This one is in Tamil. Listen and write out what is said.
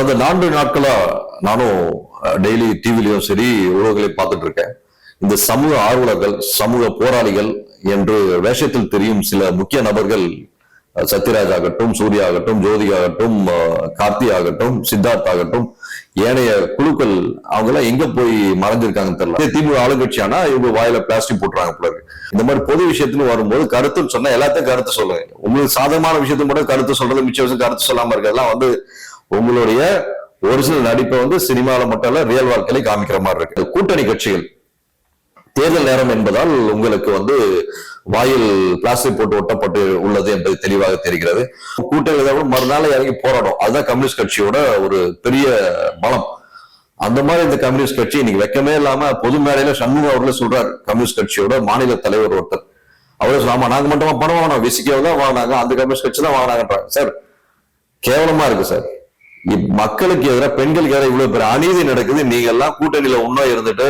கடந்த 4 நாட்களா நானும் டெய்லி டிவிலையும் சரி உறவுகளை பார்த்துட்டு இருக்கேன். இந்த சமூக ஆர்வலர்கள், சமூக போராளிகள் என்று வேஷத்தில் தெரியும் சில முக்கிய நபர்கள், சத்யராஜ் ஆகட்டும், சூர்யா ஆகட்டும், ஜோதி ஆகட்டும், கார்த்தி ஆகட்டும், சித்தார்த் ஆகட்டும், ஏனைய குழுக்கள் அவங்க எல்லாம் எங்க போய் மறைஞ்சிருக்காங்கன்னு தெரியல. திமுக ஆளுங்கட்சியானா இவங்க வாயில பிளாஸ்டிக் போட்டுறாங்க போல இருக்கு. இந்த மாதிரி பொது விஷயத்துல வரும்போது கருத்துன்னு சொன்னா எல்லாத்தையும் கருத்து சொல்லுங்க. உங்களுக்கு சாதகமான விஷயத்த மட்டும் கருத்து சொல்றது, மிச்ச விஷயம் கருத்து சொல்லாம இருக்கிறதெல்லாம் உங்களுடைய ஒரிஜினல் நடிப்பை சினிமாவில மட்டும் இல்ல ரியல் வாழ்க்கையில காமிக்கிற மாதிரி இருக்கு. கூட்டணி கட்சிகள் தேர்தல் நேரம் என்பதால் உங்களுக்கு வாயில் பிளாஸ்டிக் போட்டு ஒட்டப்பட்டு உள்ளது என்பது தெளிவாக தெரிகிறது. கூட்டணி மறுநாள் இறங்கி போராடும். அதுதான் கம்யூனிஸ்ட் கட்சியோட ஒரு பெரிய பலம். அந்த மாதிரி இந்த கம்யூனிஸ்ட் கட்சி இன்னைக்கு வெக்கமே இல்லாம பொது மேடையில சண்முகம் அவர்களே சொல்றாரு, கம்யூனிஸ்ட் கட்சியோட மாநில தலைவர் ஒருத்தர் அவரே சொல்லாம நாங்க மட்டுமா பணம் வாங்கினோம், விசிக்காவதான் வாங்கினாங்க, அந்த கம்யூனிஸ்ட் கட்சி தான் வாங்கினாங்கன்றாங்க. சார் கேவலமா இருக்கு சார். மக்களுக்கு எதிராக, பெண்களுக்கு எதிராக இவ்வளவு பெரிய அநீதி நடக்குது. நீங்க எல்லாம் கூட்டணியில இன்னும் இருந்துட்டு